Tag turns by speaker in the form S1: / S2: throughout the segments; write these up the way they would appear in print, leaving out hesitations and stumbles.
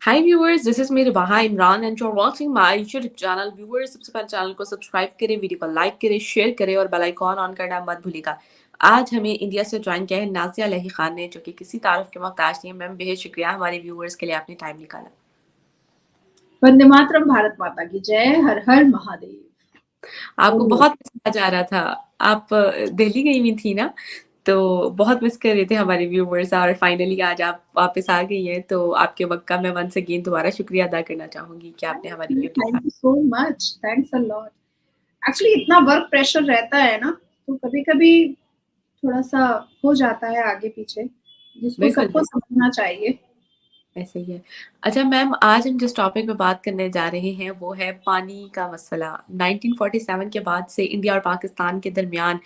S1: Hi viewers, this is मेरे बहा Imran and you are watching my YouTube channel. Viewers, सबसे पहले चैनल को सब्सक्राइब करें, वीडियो को लाइक करें, शेयर करें और बेल आइकॉन ऑन करना मत भूलिएगा। आज हमें इंडिया से ज्वाइन किया है नाजिया लही खान ने, जो कि किसी तारीफ के मोहताज नहीं है। मैम, बेहद शुक्रिया हमारे व्यूअर्स के लिए आपने टाइम निकाला।
S2: वंदे मातरम, भारत माता की जय, हर हर महादेव।
S1: आपको
S2: ओह,
S1: बहुत मिस किया जा रहा था। आप दिल्ली गई हुई थी ना, तो बहुत मिस कर रहे थे हमारे व्यूवर्स, और फाइनली आज आप वापस आ गई हैं। तो आपके वक्त का मैं वंस अगेन दोबारा शुक्रिया अदा करना चाहूंगी कि आपने हमारी YouTube.
S2: Thank you so much, thanks a lot. Actually इतना वर्क प्रेशर रहता है ना, तो कभी कभी थोड़ा सा हो जाता है आगे पीछे, जिसको
S1: बिल्कुल,
S2: सबको समझना चाहिए।
S1: ऐसे ही है। अच्छा मैम, आज हम जिस टॉपिक पे बात करने जा रहे हैं वो है पानी का मसला। 1947 के बाद से इंडिया और पाकिस्तान के दरमियान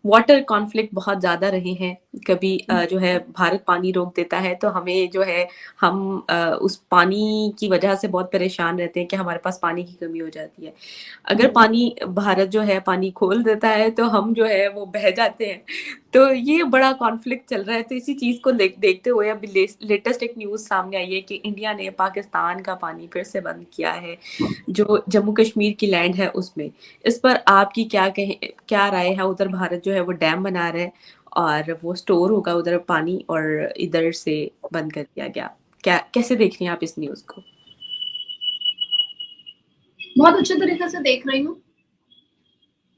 S1: वाटर कॉन्फ्लिक्ट बहुत ज़्यादा रहे हैं। कभी जो है भारत पानी रोक देता है तो हमें जो है हम उस पानी की वजह से बहुत परेशान रहते हैं कि हमारे पास पानी की कमी हो जाती है। अगर पानी भारत जो है पानी खोल देता है तो हम जो है वो बह जाते हैं। तो ये बड़ा कॉन्फ्लिक्ट चल रहा है। तो इसी चीज़ को देखते हुए अभी लेटेस्ट एक न्यूज़ सामने आई है कि इंडिया ने पाकिस्तान का पानी फिर से बंद किया है, जो जम्मू कश्मीर की लैंड है उसमें। इस पर आपकी क्या राय है? उधर भारत जो है वो डैम बना रहा है और वो स्टोर होगा उधर पानी, और इधर से बंद कर दिया गया। क्या कैसे देख रही हैं आप इस न्यूज़ को?
S2: बहुत अच्छे तरीके से देख रही हूँ,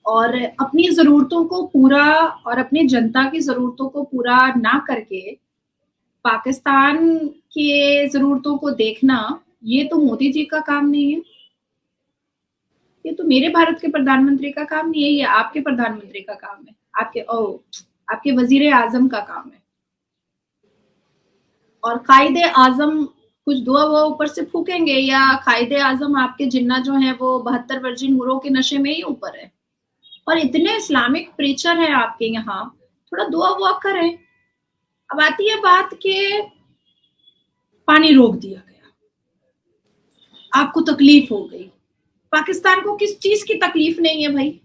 S2: और अपनी जरूरतों को पूरा और अपनी जनता की जरूरतों को पूरा ना करके पाकिस्तान के जरूरतों को देखना, ये तो मोदी जी का काम नहीं है। ये तो मेरे भारत के प्रधानमंत्री का काम नहीं है, ये आपके प्रधानमंत्री का काम है, आपके वजीर आजम का काम है। और कायदे आजम कुछ दुआ वो ऊपर से फूकेंगे, या कायदे आजम आपके जिन्ना जो है वो 72 वर्जिन हुरों के नशे में ही ऊपर है। और इतने इस्लामिक प्रीचर है आपके यहाँ, थोड़ा दुआ वुआ करें। अब आती है बात के पानी रोक दिया गया, आपको तकलीफ हो गई। पाकिस्तान को किस चीज की तकलीफ नहीं है भाई?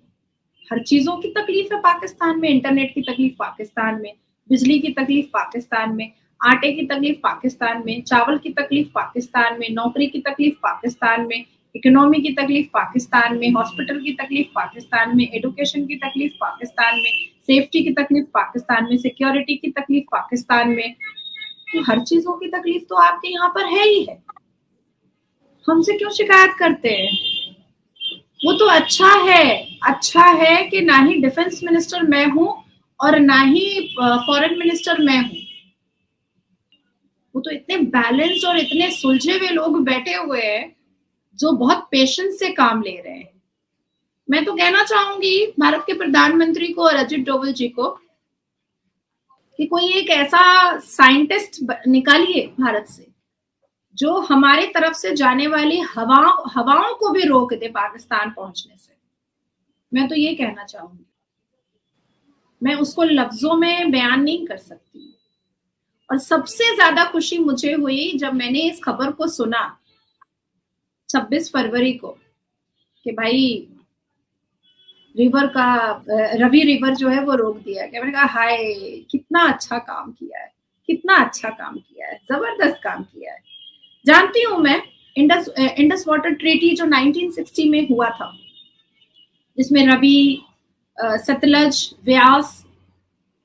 S2: हर चीजों की तकलीफ है पाकिस्तान में। इंटरनेट की तकलीफ पाकिस्तान में, बिजली की तकलीफ पाकिस्तान में, आटे की तकलीफ पाकिस्तान में, चावल की तकलीफ पाकिस्तान में, नौकरी की तकलीफ पाकिस्तान में, इकोनॉमी की तकलीफ पाकिस्तान में, हॉस्पिटल की तकलीफ पाकिस्तान में, एजुकेशन की तकलीफ पाकिस्तान में, सेफ्टी की तकलीफ पाकिस्तान में, सिक्योरिटी की तकलीफ पाकिस्तान में। तो हर चीजों की तकलीफ तो आपके यहाँ पर है ही है। हमसे क्यों शिकायत करते हैं? वो तो अच्छा है कि ना ही डिफेंस मिनिस्टर मैं हूं और ना ही फॉरेन मिनिस्टर मैं हूं। वो तो इतने बैलेंस और इतने सुलझे हुए लोग बैठे हुए हैं, जो बहुत पेशेंस से काम ले रहे हैं। मैं तो कहना चाहूंगी भारत के प्रधानमंत्री को और अजित डोवल जी को कि कोई एक ऐसा साइंटिस्ट निकालिए भारत से, जो हमारे तरफ से जाने वाली हवाओं को भी रोक दे पाकिस्तान पहुंचने से। मैं तो ये कहना चाहूंगी, मैं उसको लफ्जों में बयान नहीं कर सकती। और सबसे ज्यादा खुशी मुझे हुई जब मैंने इस खबर को सुना 26 फरवरी को, कि भाई रिवर का रवि रिवर जो है वो रोक दिया गया। मैंने कहा हाय, कितना अच्छा काम किया है, कितना अच्छा काम किया है, जबरदस्त काम किया है। जानती हूं मैं, इंडस वाटर ट्रीटी जो 1960 में हुआ था, जिसमें रवि, सतलज, व्यास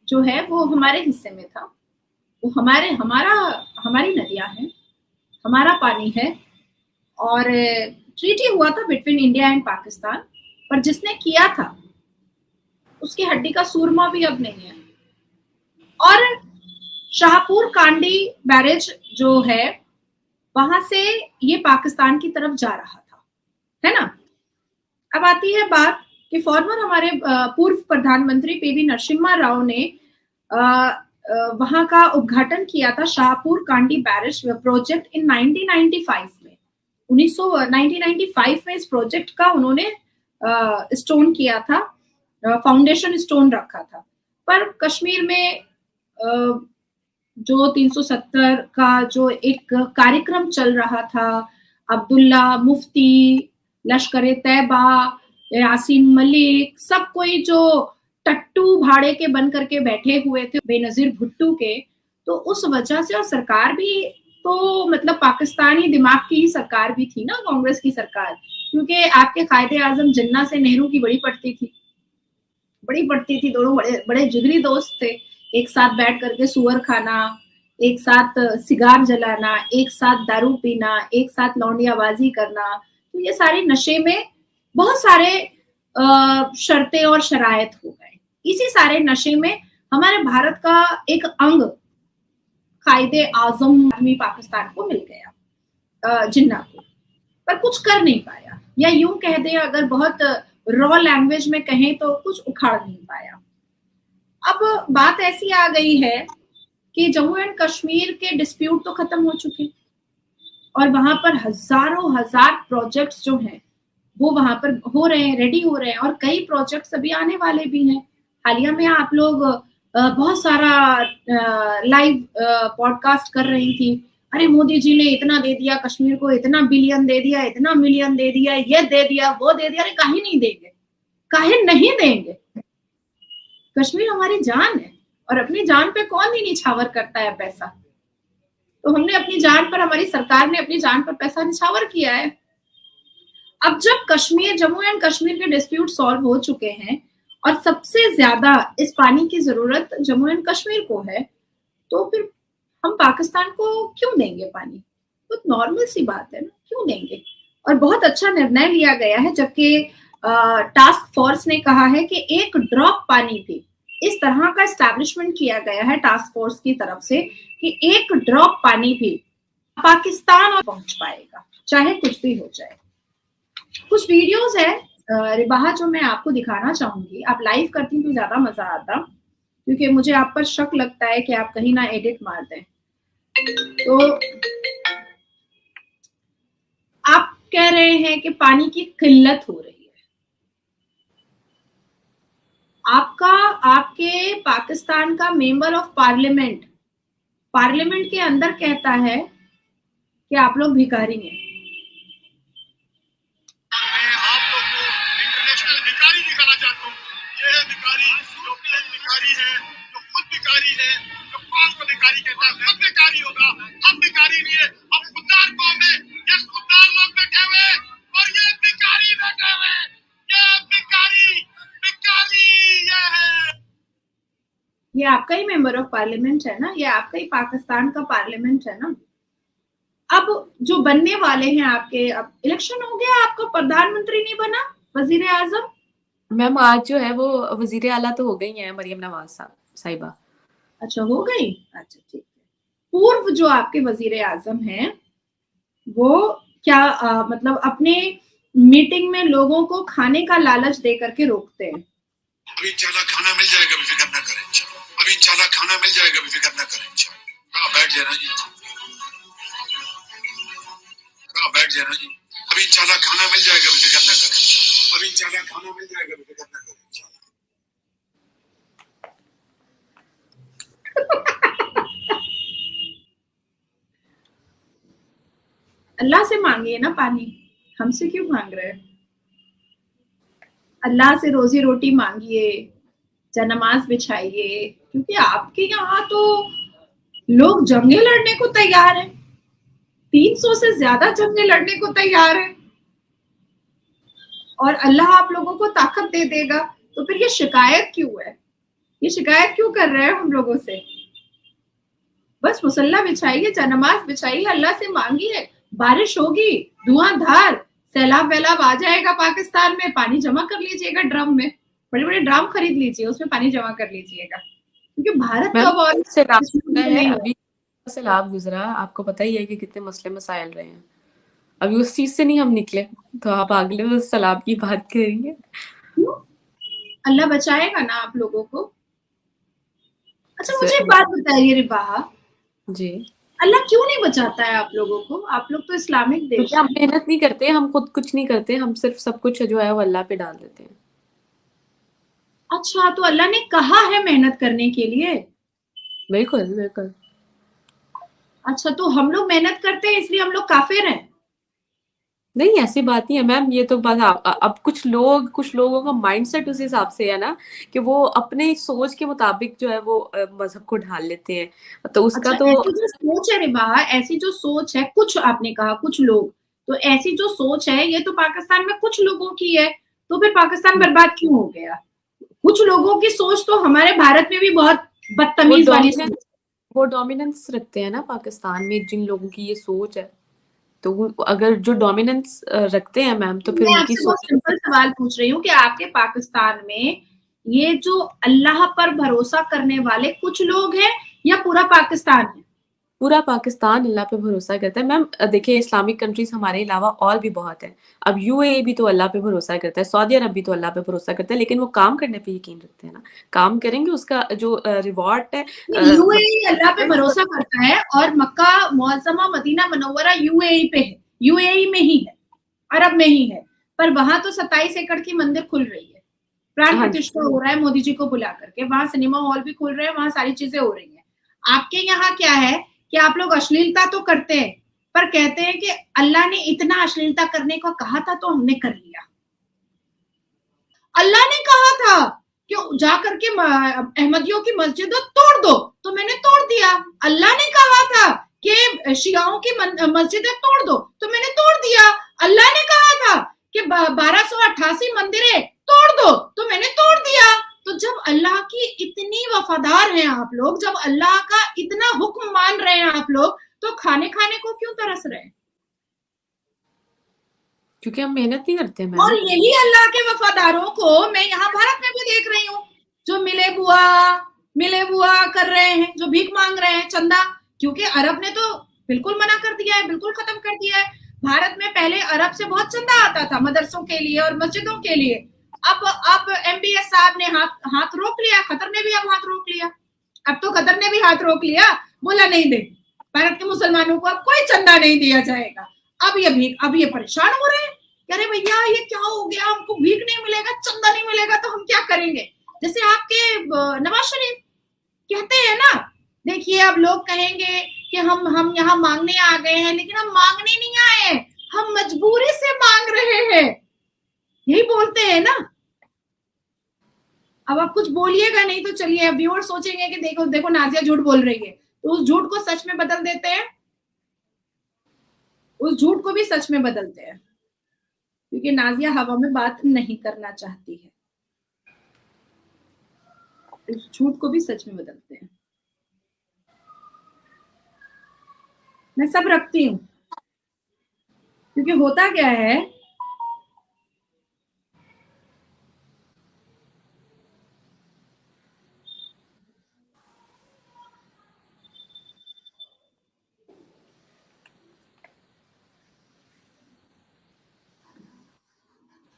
S2: जो है वो हमारे हिस्से में था। वो हमारी नदियां हैं, हमारा पानी है। और ट्रीटी हुआ था बिटवीन इंडिया एंड पाकिस्तान, पर जिसने किया था उसकी हड्डी का सूरमा भी अब नहीं है। और शाहपुर कांडी बैरेज जो है, वहां से ये पाकिस्तान की तरफ जा रहा था, है ना। अब आती है बात कि फॉर्मर हमारे पूर्व प्रधानमंत्री पीवी नरसिम्हा राव ने वहां का उद्घाटन किया था, Shahpur Kandi barrage project in 1995 में। 1995 में इस प्रोजेक्ट का उन्होंने स्टोन किया था, फाउंडेशन स्टोन रखा था। पर कश्मीर में जो 370 का जो एक कार्यक्रम चल रहा था, अब्दुल्ला मुफ्ती, लश्कर तैयबा, यासीन मलिक, सब कोई जो टट्टू भाड़े के बन करके बैठे हुए थे बेनजीर भुट्टो के, तो उस वजह से और सरकार भी तो मतलब पाकिस्तानी दिमाग की ही सरकार भी थी ना, कांग्रेस की सरकार, क्योंकि आपके कायदे आजम जिन्ना से नेहरू की बड़ी पड़ती थी, दोनों बड़े बड़े जिगरी दोस्त थे। एक साथ बैठ करके सुअर खाना, एक साथ सिगार जलाना, एक साथ दारू पीना, एक साथ लौंडियाबाजी करना, तो ये सारे नशे में बहुत सारे शर्तें और शरायत हो गए। इसी सारे नशे में हमारे भारत का एक अंग कायदे आजम आदमी पाकिस्तान को मिल गया, जिन्ना को, पर कुछ कर नहीं पाया, या यूं कह दें अगर बहुत रॉ लैंग्वेज में कहें तो कुछ उखाड़ नहीं पाया। अब बात ऐसी आ गई है कि जम्मू एंड कश्मीर के डिस्प्यूट तो खत्म हो चुके और वहां पर हजारों हजार प्रोजेक्ट्स जो हैं वो वहां पर हो रहे हैं, रेडी हो रहे हैं, और कई प्रोजेक्ट्स अभी आने वाले भी हैं। हालिया में आप लोग बहुत सारा लाइव पॉडकास्ट कर रही थी, अरे मोदी जी ने इतना दे दिया कश्मीर को, इतना बिलियन दे दिया, इतना मिलियन दे दिया, ये दे दिया, वो दे दिया। अरे काहे नहीं देंगे, काहे नहीं देंगे? कश्मीर हमारी जान है और अपनी जान पे कौन ही निछावर करता है पैसा। तो हमने अपनी जान पर, हमारी सरकार ने अपनी जान पर पैसा निछावर किया है। अब जब कश्मीर, जम्मू एंड कश्मीर के डिस्प्यूट सॉल्व हो चुके हैं और सबसे ज्यादा इस पानी की जरूरत जम्मू एंड कश्मीर को है, तो फिर हम पाकिस्तान को क्यों देंगे पानी? तो नॉर्मल सी बात है ना, क्यों देंगे? और बहुत अच्छा निर्णय लिया गया है, जबकि टास्क फोर्स ने कहा है कि एक ड्रॉप पानी भी, इस तरह का एस्टैब्लिशमेंट किया गया है टास्क फोर्स की तरफ से कि एक ड्रॉप पानी भी पाकिस्तान पहुंच पाएगा, चाहे कुछ भी हो जाए। कुछ वीडियोस है रिबाहा जो मैं आपको दिखाना चाहूंगी, आप लाइव करती तो ज्यादा मजा आता, क्योंकि मुझे आप पर शक लगता है कि आप कहीं ना एडिट मार दें। तो आप कह रहे हैं कि पानी की किल्लत हो रही है, आपके पाकिस्तान का मेंबर ऑफ पार्लियामेंट के अंदर कहता है कि आप लोग भिखारी हैं।
S3: आप लोग को इंटरनेशनल भिखारी दिखाना चाहता हूँ। ये है भिखारी, जो भिखारी है, जो खुद भिखारी है, जो कौन को भिखारी कहता है, खुद भिखारी होगा। हम भिखारी नहीं है, हम खुददार कौम है। ये खुददार लोग बैठे हुए और ये भिखारी बैठे हुए, ये भिखारी ये है।
S2: ये आपका ही मेंबर ऑफ पार्लियामेंट है ना, ये आपका ही पाकिस्तान का पार्लियामेंट है ना। अब जो बनने वाले हैं आपके, अब इलेक्शन हो गया, आपका प्रधानमंत्री नहीं बना, वजीर आजम।
S1: मैम आज जो है वो वजीर आला तो हो गई हैं मरियम नवाज साहिबा।
S2: अच्छा हो गई, अच्छा ठीक है। पूर्व जो आपके वजीर आजम हैं वो क्या मतलब अपने मीटिंग में लोगों को खाने का लालच दे करके रोकते हैं।
S3: अभी इंशाल्लाह खाना मिल जाएगा, भी फिक्र ना करें। अभी इंशाल्लाह खाना मिल जाएगा, भी फिक्र ना करें। बैठ जाना जी, बैठ जाना जी। अभी इंशाल्लाह खाना मिल जाएगा, भी फिक्र ना करें। अभी इंशाल्लाह खाना मिल जाएगा, भी फिक्र ना करें।
S2: अल्लाह से मांगिए ना पानी, हमसे क्यों मांग रहे हैं? अल्लाह से रोजी रोटी मांगिए, नमाज बिछाइए, क्योंकि आपके यहाँ तो लोग जंगे लड़ने को तैयार हैं, 300 से ज्यादा जंगे लड़ने को तैयार है, और अल्लाह आप लोगों को ताकत दे देगा। तो फिर ये शिकायत क्यों है? ये शिकायत क्यों कर रहे हैं हम लोगों से? बस मुसल्ला बिछाइए, नमाज बिछाइए, अल्लाह से मांगिए, बारिश होगी, धुआंधार, सैलाब वैलाब आ जाएगा पाकिस्तान में, पानी जमा कर लीजिएगा ड्रम में, बड़े बड़े ड्रम खरीद लीजिए, उसमें पानी जमा कर लीजिएगा, क्योंकि भारत का
S1: अभी सैलाब गुजरा, आपको पता ही है कि कितने मसले मसाइल रहे हैं। अभी उस चीज से नहीं हम निकले, तो आप अगले उस सैलाब की बात करेंगे।
S2: अल्लाह बचाएगा ना आप लोगों को। अच्छा मुझे एक बात बताइए रिबाहा
S1: जी,
S2: अल्लाह क्यों नहीं बचाता है आप लोगों को? आप लोग तो इस्लामिक देश
S1: क्योंकि हम मेहनत नहीं करते, हम खुद कुछ नहीं करते, हम सिर्फ सब कुछ जो है वो अल्लाह पे डाल देते हैं।
S2: अच्छा, तो अल्लाह ने कहा है मेहनत करने के लिए?
S1: बिल्कुल बिल्कुल।
S2: अच्छा, तो हम लोग मेहनत करते हैं इसलिए हम लोग काफिर हैं?
S1: नहीं, ऐसी बात नहीं है मैम, ये तो बस अब कुछ लोगों का माइंडसेट उस हिसाब से है ना कि वो अपने सोच के मुताबिक जो है वो मजहब को ढाल लेते हैं, तो उसका
S2: अच्छा,
S1: तो
S2: ऐसी जो सोच है रिबा, ऐसी जो सोच है, कुछ आपने कहा कुछ लोग, तो ऐसी जो सोच है ये तो पाकिस्तान में कुछ लोगों की है, तो फिर पाकिस्तान बर्बाद क्यों हो गया? कुछ लोगों की सोच तो हमारे भारत में भी बहुत
S1: वो
S2: बदतमीज वाली
S1: डोमिनेंस
S2: सोच।
S1: वो डोमिनेंस रखते हैं ना पाकिस्तान में, जिन लोगों की ये सोच है, तो अगर जो डोमिनेंस रखते हैं मैम, तो फिर
S2: मैं
S1: उनकी
S2: आपसे बहुत
S1: सोच।
S2: सिंपल सवाल पूछ रही हूँ कि आपके पाकिस्तान में ये जो अल्लाह पर भरोसा करने वाले कुछ लोग हैं या पूरा पाकिस्तान है?
S1: पूरा पाकिस्तान अल्लाह पे भरोसा करता है मैम। देखिए, इस्लामिक कंट्रीज हमारे अलावा और भी बहुत है। अब यूएई भी तो अल्लाह पे भरोसा करता है, सऊदी अरब भी तो अल्लाह पे भरोसा करता है, लेकिन वो काम करने पे यकीन रखते हैं ना। काम करेंगे, उसका जो रिवॉर्ड है
S2: यूएई अल्लाह पे भरोसा करता है और मक्का मुअज्जमा मदीना मनव्वरा यूएई पे है, यूएई में ही है, अरब में ही है, पर वहां तो 27 एकड़ की मंदिर खुल रही है, प्राण
S1: हाँ जी।
S2: प्रतिष्ठा हो रहा है मोदी जी को बुला करके, वहां सिनेमा हॉल भी खुल रहे हैं, वहां सारी चीजें हो रही हैं। आपके यहाँ क्या है कि आप लोग अश्लीलता तो करते हैं, पर कहते हैं कि अल्लाह ने इतना अश्लीलता करने को कहा था तो हमने कर लिया। अल्लाह ने कहा था कि जाकर के अहमदियों की मस्जिद तोड़ दो, तो मैंने तोड़ दिया। अल्लाह ने कहा था कि शियाओं की मस्जिदें तोड़ दो, तो मैंने तोड़ दिया। अल्लाह ने कहा था कि 1288 मंदिरें तोड़ दो, तो मैंने तोड़ दिया। तो जब अल्लाह की इतनी वफादार हैं आप लोग, जब अल्लाह का इतना हुक्म मान रहे हैं आप लोग, तो खाने खाने को क्यों तरस रहे हैं?
S1: क्योंकि हम मेहनत नहीं करते
S2: और
S1: मैम।
S2: यही अल्लाह के वफादारों को मैं यहाँ भारत में भी देख रही हूँ, जो मिले बुआ कर रहे हैं, जो भीख मांग रहे हैं चंदा, क्योंकि अरब ने तो बिल्कुल मना कर दिया है, बिल्कुल खत्म कर दिया है। भारत में पहले अरब से बहुत चंदा आता था मदरसों के लिए और मस्जिदों के लिए। अब एमबीएस साहब ने हाथ रोक लिया, कतर ने भी अब हाथ रोक लिया। अब तो कतर ने भी हाथ रोक लिया, बोला नहीं दे, भारत के मुसलमानों को अब कोई चंदा नहीं दिया जाएगा। अब ये परेशान हो रहे हैं, अरे भैया ये क्या हो गया, हमको भीख नहीं मिलेगा, चंदा नहीं मिलेगा, तो हम क्या करेंगे? जैसे आपके नवाज शरीफ कहते हैं ना, देखिए अब लोग कहेंगे कि हम यहाँ मांगने आ गए हैं, लेकिन हम मांगने नहीं आए, हम मजबूरी से मांग रहे हैं, यही बोलते हैं ना। अब आप कुछ बोलिएगा नहीं तो चलिए, व्यूअर सोचेंगे कि देखो देखो नाजिया झूठ बोल रही है, तो उस झूठ को सच में बदल देते हैं, उस झूठ को भी सच में बदलते हैं, क्योंकि नाजिया हवा में बात नहीं करना चाहती है, उस झूठ को भी सच में बदलते हैं। मैं सब रखती हूँ, क्योंकि होता क्या है,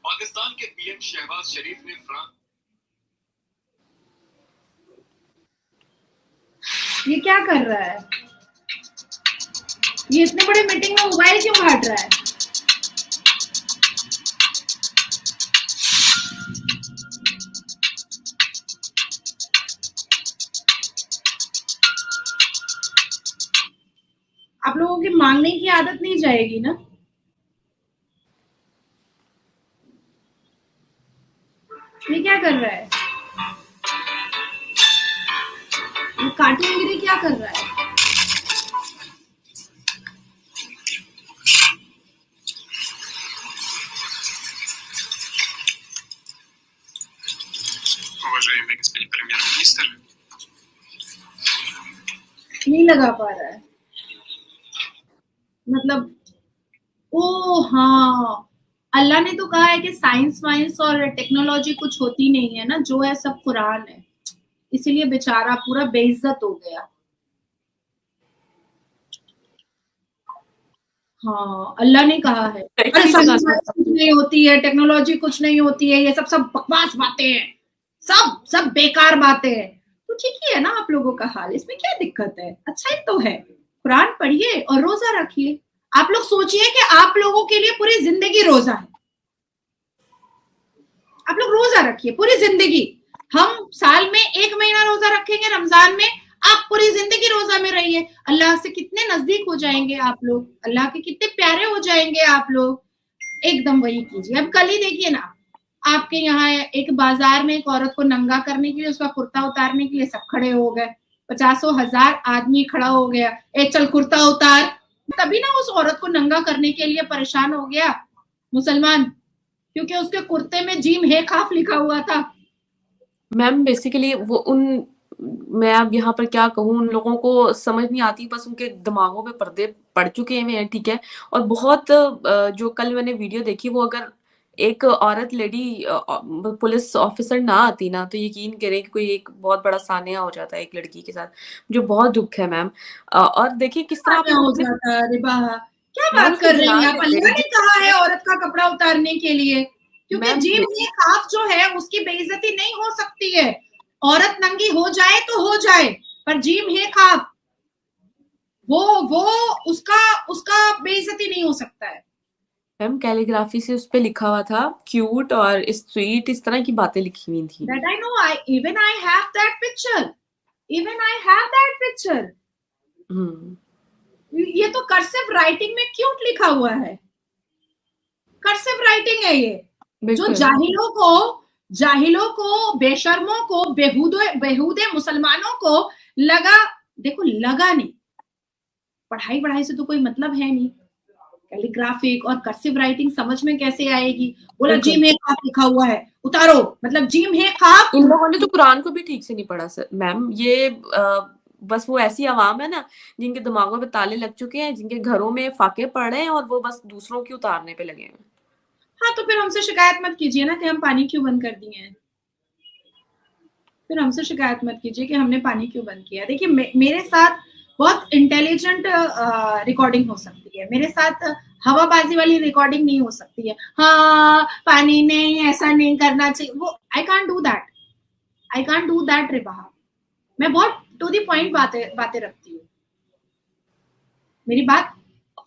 S3: पाकिस्तान के पीएम शहबाज शरीफ ने
S2: ये क्या कर रहा है, ये इतने बड़े मीटिंग में मोबाइल क्यों घाट रहा है? आप लोगों की मांगने की आदत नहीं जाएगी ना? ये क्या कर रहा है, ये कार्टूनगिरी क्या कर रहा है?
S3: уважаемый господин премьер-министр,
S2: नहीं लगा पा रहा है, मतलब ओ हाँ, अल्लाह ने तो कहा है कि साइंस वाइंस और टेक्नोलॉजी कुछ होती नहीं है ना, जो है सब कुरान है, इसीलिए बेचारा पूरा बेइज्जत हो गया। हाँ, अल्लाह ने कहा है, अरे
S1: इसी जगह
S2: साइंस
S1: से
S2: वाइंस कुछ नहीं होती है, टेक्नोलॉजी कुछ नहीं होती है, ये सब सब बकवास बातें हैं, सब बेकार बातें हैं। तो ठीक ही है ना आप लोगों का हाल, इसमें क्या दिक्कत है? अच्छा ही तो है, कुरान पढ़िए और रोजा रखिए। आप लोग सोचिए कि आप लोगों के लिए पूरी जिंदगी रोजा है, आप लोग रोजा रखिए पूरी जिंदगी। हम साल में 1 महीना रोजा रखेंगे रमजान में, आप पूरी जिंदगी रोजा में रहिए, अल्लाह से कितने नजदीक हो जाएंगे आप लोग, अल्लाह के कितने प्यारे हो जाएंगे आप लोग। एकदम वही कीजिए। अब कल ही देखिए ना, आपके यहाँ एक बाजार में एक औरत को नंगा करने के लिए, उसका कुर्ता उतारने के लिए सब खड़े हो गए, 50,000 आदमी खड़ा हो गया, ए चल कुर्ता उतार। तभी ना उस औरत को नंगा करने के लिए परेशान हो गया मुसलमान, क्योंकि उसके कुर्ते में जीम हे खाफ लिखा हुआ था।
S1: मैम बेसिकली वो उन मैं अब यहाँ पर क्या कहूँ, उन लोगों को समझ नहीं आती, बस उनके दिमागों पे पर्दे पड़ चुके हैं, ठीक है। और बहुत जो कल मैंने वीडियो देखी, वो अगर एक औरत लेडी पुलिस ऑफिसर ना आती ना, तो यकीन करें कि कोई एक बहुत बड़ा सान्या हो जाता है एक लड़की के साथ, जो बहुत दुख है मैम। और देखिए किस तरह आप
S2: क्या
S1: लोग
S2: हो
S1: अपने
S2: जाता है? अरे वाह, क्या
S1: मैम
S2: बात
S1: उसकी
S2: कर रही हैं
S1: जान
S2: आप?
S1: लेते
S2: अल्लाह
S1: हैं
S2: ने कहा है औरत का कपड़ा उतारने के लिए, क्योंकि
S1: मैम।
S2: जीम ये खाफ जो है उसकी बेइज्जती नहीं हो सकती है। औरत नंगी हो जाए तो हो जाए, पर जीम है खाफ, वो उसका उसका बेइज्जती नहीं हो सकता है।
S1: मैम कैलीग्राफी से उस पे लिखा हुआ था क्यूट और स्वीट, इस तरह की बातें लिखी हुई थी।
S2: That I know, I have that picture, even I have that picture।
S1: हम्म,
S2: ये तो कर्सिव राइटिंग में क्यूट लिखा हुआ है, कर्सिव राइटिंग है ये, जो
S1: बिल्कुल।
S2: जाहिलों को बेशर्मों को बेहूदे मुसलमानों को लगा, देखो लगा नहीं, पढ़ाई से तो कोई मतलब है नहीं, कैलीग्राफिक और कर्सिव राइटिंग समझ में कैसे आएगी? बोला
S1: बिल्कुल,
S2: जीम है खाफ लिखा हुआ है, उतारो, मतलब जीम है खाफ।
S1: इन लोगों ने तो कुरान को भी ठीक से नहीं पढ़ा सर मैम। ये बस वो ऐसी आवाम है ना, जिनके दिमागों पे ताले लग चुके हैं, जिनके घरों में फाके पड़ रहे हैं, और वो बस दूसरों की उतारने पे लगे हैं।
S2: हाँ, तो फिर हमसे शिकायत मत कीजिए ना कि हम पानी क्यों बंद कर दिए हैं। फिर हमसे शिकायत मत कीजिए कि हमने पानी क्यों बंद किया। देखिए मेरे साथ बहुत इंटेलिजेंट रिकॉर्डिंग हो सकती है, मेरे साथ हवाबाजी वाली रिकॉर्डिंग नहीं हो सकती है। हाँ पानी नहीं, ऐसा नहीं करना चाहिए, वो I can't do that, I can't do that रिबाहा। मैं बहुत टू द पॉइंट बातें रखती हूँ। मेरी बात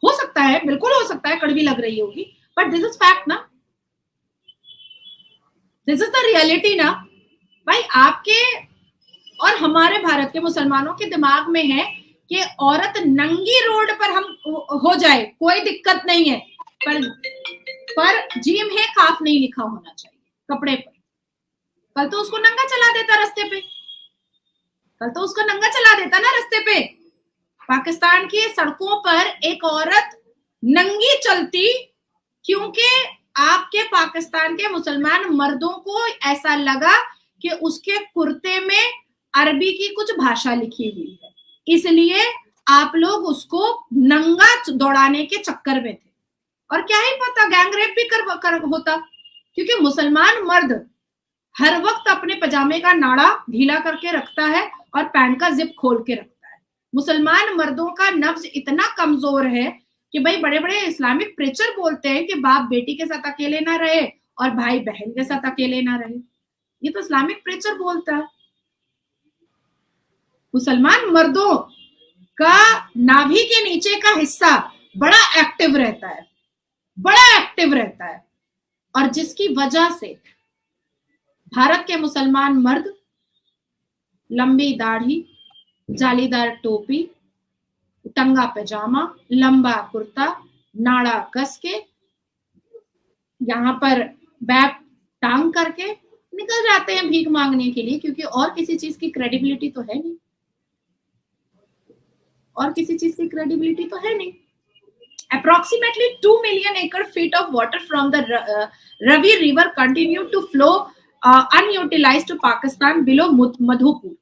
S2: हो सकता है, बिल्कुल हो सकता है कड़वी लग रही होगी, बट दिस इज फैक्ट ना, दिस इज द रियलिटी ना भाई। आपके और हमारे भारत के मुसलमानों के दिमाग में है कि औरत नंगी रोड पर हम हो जाए कोई दिक्कत नहीं है, पर जीम है खाफ नहीं लिखा होना चाहिए कपड़े पर। कल तो उसको नंगा चला देता रास्ते पे, कल तो उसको नंगा चला देता ना रास्ते पे। पाकिस्तान की सड़कों पर एक औरत नंगी चलती, क्योंकि आपके पाकिस्तान के मुसलमान मर्दों को ऐसा लगा कि उसके कुर्ते में अरबी की कुछ भाषा लिखी हुई है, इसलिए आप लोग उसको नंगा दौड़ाने के चक्कर में थे। और क्या ही पता गैंग रेप भी कर होता, क्योंकि मुसलमान मर्द हर वक्त अपने पजामे का नाड़ा ढीला करके रखता है और पैंट का जिप खोल के रखता है। मुसलमान मर्दों का नफ्स इतना कमजोर है कि भाई बड़े बड़े इस्लामिक प्रीचर बोलते हैं कि बाप बेटी के साथ अकेले ना रहे और भाई बहन के साथ अकेले ना रहे। ये तो इस्लामिक प्रीचर बोलता है। मुसलमान मर्दों का नाभि के नीचे का हिस्सा बड़ा एक्टिव रहता है, बड़ा एक्टिव रहता है, और जिसकी वजह से भारत के मुसलमान मर्द लंबी दाढ़ी, जालीदार टोपी, टंगा पैजामा, लंबा कुर्ता, नाड़ा कस के, यहाँ पर बैग टांग करके निकल जाते हैं भीख मांगने के लिए, क्योंकि और किसी चीज की क्रेडिबिलिटी तो है नहीं, और किसी चीज की क्रेडिबिलिटी तो है नहीं। Approximately 2 million acre feet of water from the Ravi River continue to flow unutilized to Pakistan below Madhupur,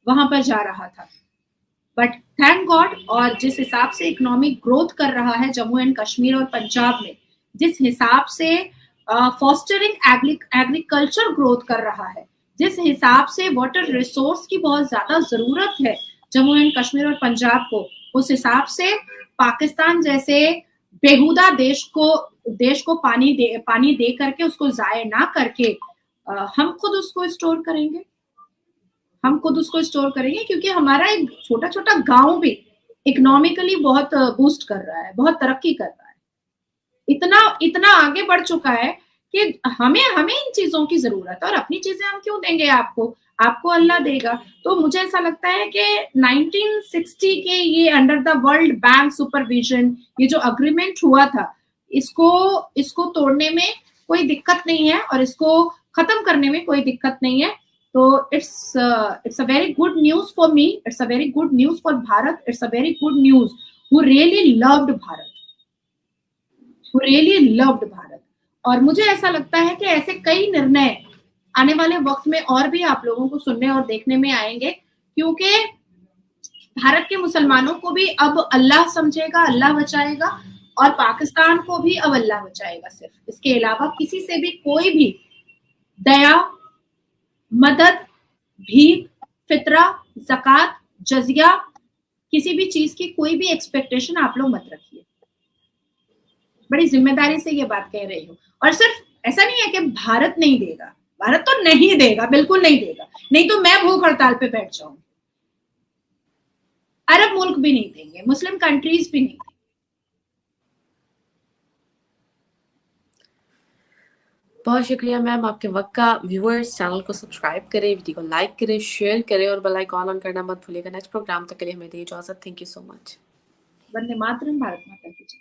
S2: वहां पर जा रहा था। बट थैंक गॉड, और जिस हिसाब से इकोनॉमिक ग्रोथ कर रहा है जम्मू एंड कश्मीर और पंजाब में, जिस हिसाब से फॉस्टरिंग एग्रीकल्चर ग्रोथ कर रहा है, जिस हिसाब से वाटर रिसोर्स की बहुत ज्यादा जरूरत है जम्मू एंड कश्मीर और पंजाब को, उस हिसाब से पाकिस्तान जैसे बेहुदा देश को पानी दे करके उसको जाया ना करके हम खुद उसको स्टोर करेंगे, क्योंकि हमारा एक छोटा छोटा गांव भी इकोनॉमिकली बहुत बूस्ट कर रहा है, बहुत तरक्की कर रहा है, इतना आगे बढ़ चुका है कि हमें इन चीजों की जरूरत है। और अपनी चीजें हम क्यों देंगे आपको अल्लाह देगा। तो मुझे ऐसा लगता है कि 1960 के ये under the world bank supervision ये जो अग्रीमेंट हुआ था, इसको तोड़ने में कोई दिक्कत नहीं है और इसको खत्म करने में कोई दिक्कत नहीं है। तो it's a very good news for me, it's a very good news for Bharat, it's a very good news who really loved Bharat, who really loved Bharat. और मुझे ऐसा लगता है कि ऐसे कई निर्णय आने वाले वक्त में और भी आप लोगों को सुनने और देखने में आएंगे, क्योंकि भारत के मुसलमानों को भी अब अल्लाह समझेगा, अल्लाह बचाएगा, और पाकिस्तान को भी अब अल्लाह बचाएगा। सिर्फ इसके अलावा किसी से भी कोई भी दया, मदद, भीख, फितरा, ज़कात, जजिया, किसी भी चीज की कोई भी एक्सपेक्टेशन आप लोग मत रखिए। बड़ी जिम्मेदारी से ये बात कह रही हूँ। और सिर्फ ऐसा नहीं है कि भारत नहीं देगा, भारत तो नहीं देगा, बिल्कुल नहीं देगा, नहीं तो मैं भूख हड़ताल पे बैठ जाऊंगी। अरब मुल्क भी नहीं देंगे, मुस्लिम कंट्रीज भी नहीं देंगे।
S1: बहुत शुक्रिया मैम आपके वक्त का। व्यूअर्स, चैनल को सब्सक्राइब करें, वीडियो को लाइक करें, शेयर करें और बेल आइकॉन ऑन करना मत भूलिएगा। नेक्स्ट प्रोग्राम तक के लिए हमें दे इजाजत। Thank you so much.
S2: वंदे मातरम, भारत माता की जय।